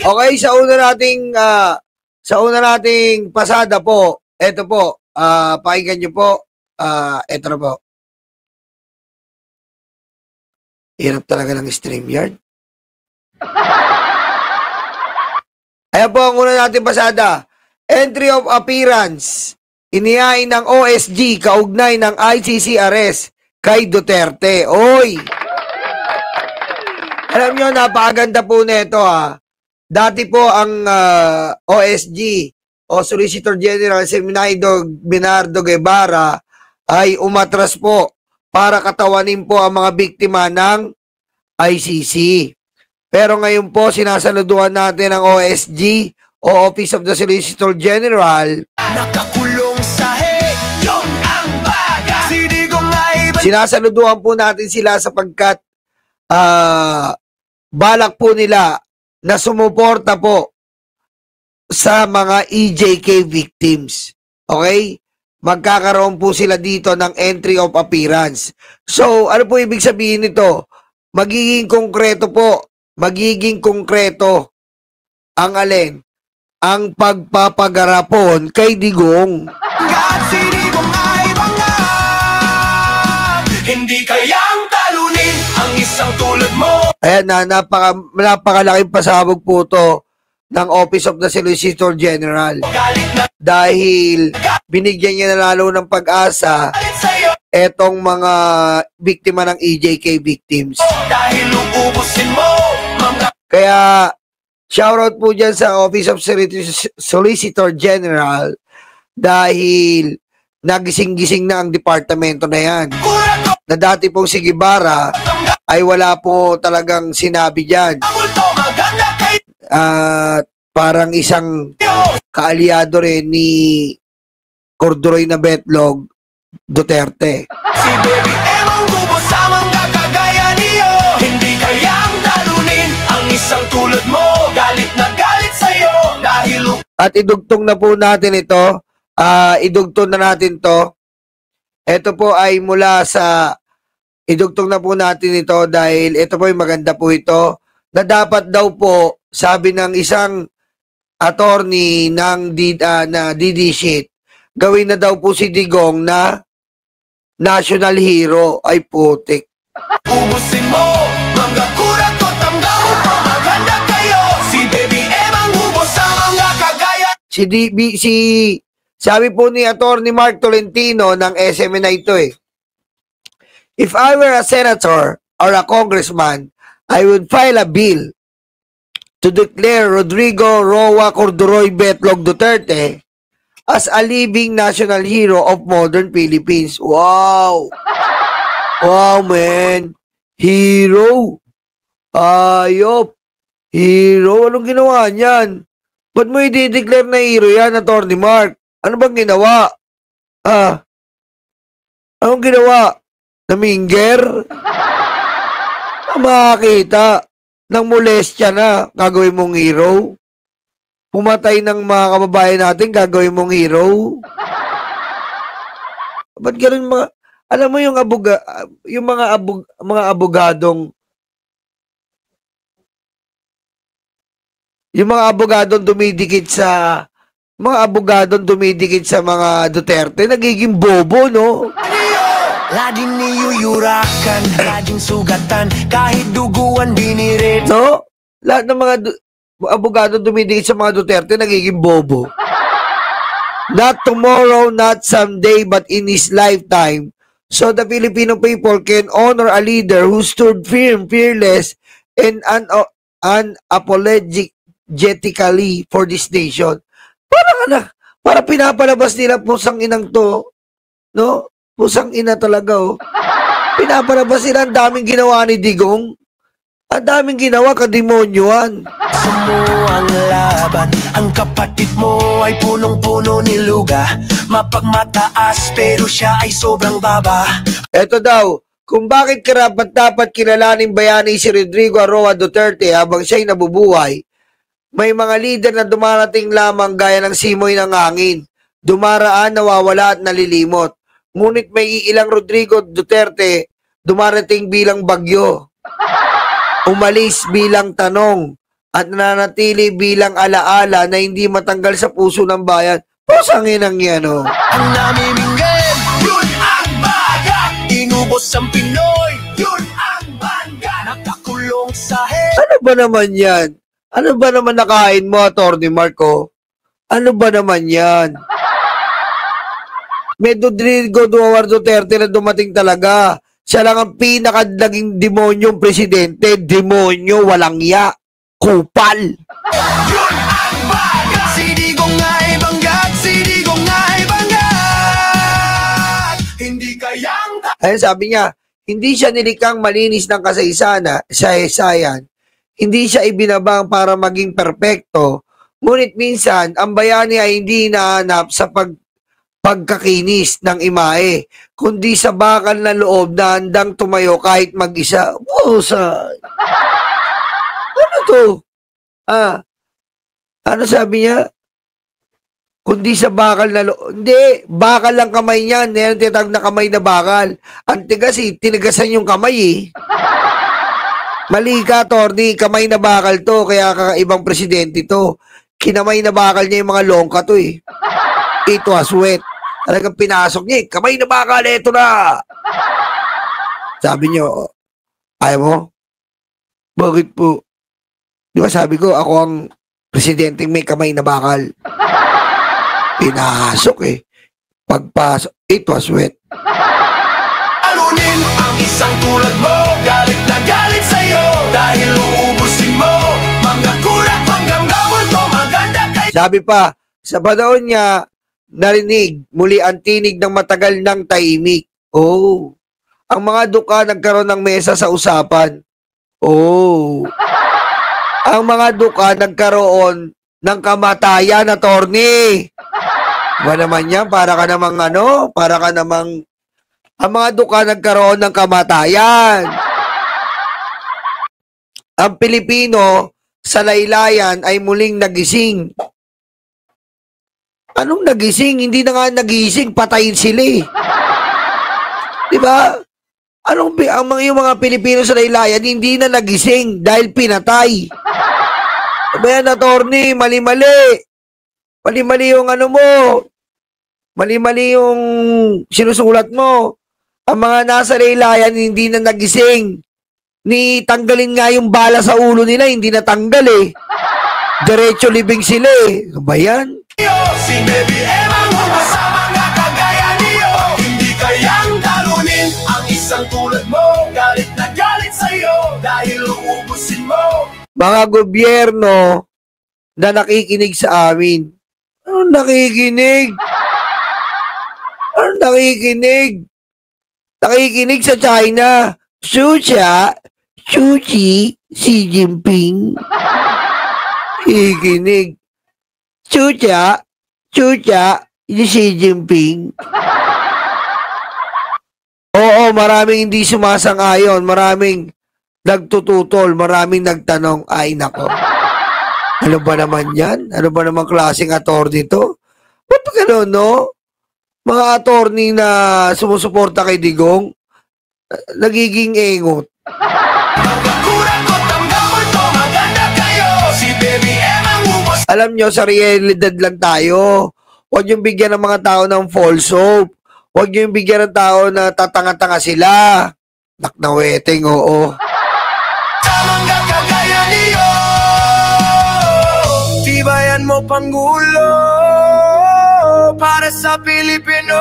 Okay, sa una nating pasada po, eto po, pakinggan nyo po, eto na po. Hirap talaga ng StreamYard. Ayan po ang una nating pasada. Entry of appearance. Inihain ng OSG kaugnay ng ICC arrest kay Duterte. Oy! Alam nyo, napakaganda po nito ha. Dati po ang OSG o Solicitor General si Bernardo Guevara ay umatras po para katawanin po ang mga biktima ng ICC. Pero ngayon po sinasaluduhan natin ang OSG o Office of the Solicitor General. Nakakulong sa yung ang baga. Sinasaluduhan po natin sila sapagkat balak po nila na sumuporta po sa mga EJK victims. Okay? Magkakaroon po sila dito ng entry of appearance. So, ano po ibig sabihin nito? Magiging konkreto po. Magiging konkreto ang alin? Ang pagpapagarapon kay Digong. Si Digong ay bangag, hindi kayang talunin ang isang tulad mo. Ayan na, napakalaking pasabog po to ng Office of the Solicitor General. Dahil binigyan niya na lalo ng pag-asa etong mga biktima ng EJK victims. Dahil uubusin mo, kaya shoutout po dyan sa Office of Solicitor General dahil nagising-gising na ang departamento na yan. Na dati pong si Guevara ay wala po talagang sinabi dyan. Parang isang kaalyado rin ni Corduroy na Betlog Duterte. Si Baby Emang bubos sa mga kagaya niyo, hindi kayang talunin ang isang tulad mo, galit na galit sa'yo dahil... At idugtong na po natin ito, idugtong na natin to. Ito po ay mula sa, idugtong na po natin ito dahil ito po ay maganda po ito, na dapat daw po, sabi ng isang attorney ng DD sheet, gawin na daw po si Digong na national hero. Ay putik. Ubusin mo, mga kurat ko, tangga mo pa, maganda kayo. Si Baby Emang ubos sa mga kagaya. Sabi po ni Attorney Mark Tolentino ng SMNA ito if I were a senator or a congressman, I would file a bill to declare Rodrigo Roa Corduroy Betlog Duterte as a living national hero of modern Philippines. Wow! Wow, man! Hero! Ayop! Hero? Anong ginawa niyan? Ba't mo i-declare na hero yan, Attorney Mark? Ano bang ginawa? Anong ginawa? Naminger? Makakita ng molestya na gagawin mong hero? Pumatay ng mga kababayan natin, gagawin mong hero? Ba't ganun mga... Alam mo yung mga abogadong... Yung mga abogadong dumidikit sa... Mga abogadong dumidikit sa mga Duterte, nagiging bobo, no? Laging niyuyurakan, laging sugatan, kahit duguan binirit. No? Lahat ng mga abogado dumidikit sa mga Duterte, nagiging bobo. Not tomorrow, not someday, but in his lifetime. So the Filipino people can honor a leader who stood firm, fearless, and unapologetically for this nation. Para pinapalabas nila pusang inang to, no? Pusang ina talaga, pinapalabas nila, ang daming ginawa ni Digong. Ang daming ginawa, kademonyoan. Mo ang laban, ang kapatid mo ay punong-puno ni luga. Mapagmataas pero siya ay sobrang baba. Eto daw, kung bakit karapat-dapat kilalaning bayani si Rodrigo Roa Duterte habang siya'y nabubuhay. May mga lider na dumarating lamang gaya ng simoy ng hangin. Dumaraan, nawawala at nalilimot. Ngunit may ilang Rodrigo Duterte dumarating bilang bagyo. Umalis bilang tanong at nananatili bilang alaala na hindi matanggal sa puso ng bayan. Pusangin ang yan, oh. Ang namimingin, yun ang baga. Inubos ang Pinoy, yun ang bangga. Nakakulong sa head. Ano ba naman yan? Ano ba naman nakain mo, Atty. Marco? Ano ba naman yan? May Rodrigo Duterte na dumating talaga. Siya lang ang pinakadaging demonyong presidente. Demonyo, walang ya. Kupal. Yun ang baga. Sidigong nga ibanggat, sidigong nga ibanggat. Hindi kayang... Ayun, sabi niya, hindi siya nilikang malinis ng kasaysayan. Hindi siya ibinabang para maging perpekto. Ngunit minsan, ang bayani ay hindi nahanap sa pagkakinis ng imahe, kundi sa bakal na loob na handang tumayo kahit mag-isa. Busa! Ano to? Ano sabi niya? Kundi sa bakal na loob. Hindi, bakal lang kamay niyan. Yan tinatawag na kamay na bakal. Ang tigas tinigasan yung kamay eh. Mali ka, Torny. Kamay na bakal to. Kaya kakaibang presidente to. Kinamay na bakal niya yung mga longka to eh. It was wet. Talagang pinasok niya eh. Kamay na bakal, eto na. Sabi niyo, ayaw mo? Bakit po? Di ba sabi ko, ako ang presidenteng may kamay na bakal. Pinasok eh. Pagpasok, it was wet. Alunin ang isang tulad mo, galit na galit sa'yo, dahil uubusin mo, mga kurat hanggang gawin mo, maganda kayo. Sabi pa, sa panahon niya, narinig muli ang tinig ng matagal ng tahimik. Oh. Ang mga duka nagkaroon ng mesa sa usapan. Oh. Ang mga duka nagkaroon ng kamatayan, Atty. Ba naman yan? Para ka namang Para ka namang... Ang mga duka nagkaroon ng kamatayan. Ang Pilipino sa laylayan ay muling nagising. Anong nagising? Hindi na nga nagising, patayin sila eh. Diba? Yung mga Pilipino sa laylayan hindi na nagising dahil pinatay. Diba yan, Atty. Mali-mali. Mali-mali yung mo. Mali-mali yung sinusulat mo. Ang mga nasa laylayan hindi na nagising. Ni tanggalin nga yung bala sa ulo nila, hindi natanggal eh. Diretso libing sila eh. Ano ba yan? Si Baby Emma sa mga kagaya niyo, hindi kayang talunin ang isang tulad mo, galit na galit sa'yo, dahil uubusin mo. Mga gobyerno na nakikinig sa amin. Anong nakikinig? Anong nakikinig? Nakikinig sa China. Sushi, Xi Jinping. Nakikinig. Chucha, Xi Jinping. Oo, maraming hindi sumasang-ayon, maraming nagtututol, maraming nagtanong, ay nako. Ano ba naman yan? Ano ba naman klaseng attorney to? Ba't gano'n, no? Mga attorney na sumusuporta kay Digong, nagiging engot. Alam nyo, sa realidad lang tayo. Huwag yung bigyan ng mga tao ng false hope. Huwag yung bigyan ng tao na tatanga-tanga sila. Naknaweteng, oo. Tibayan mo Pangulo para sa Pilipino.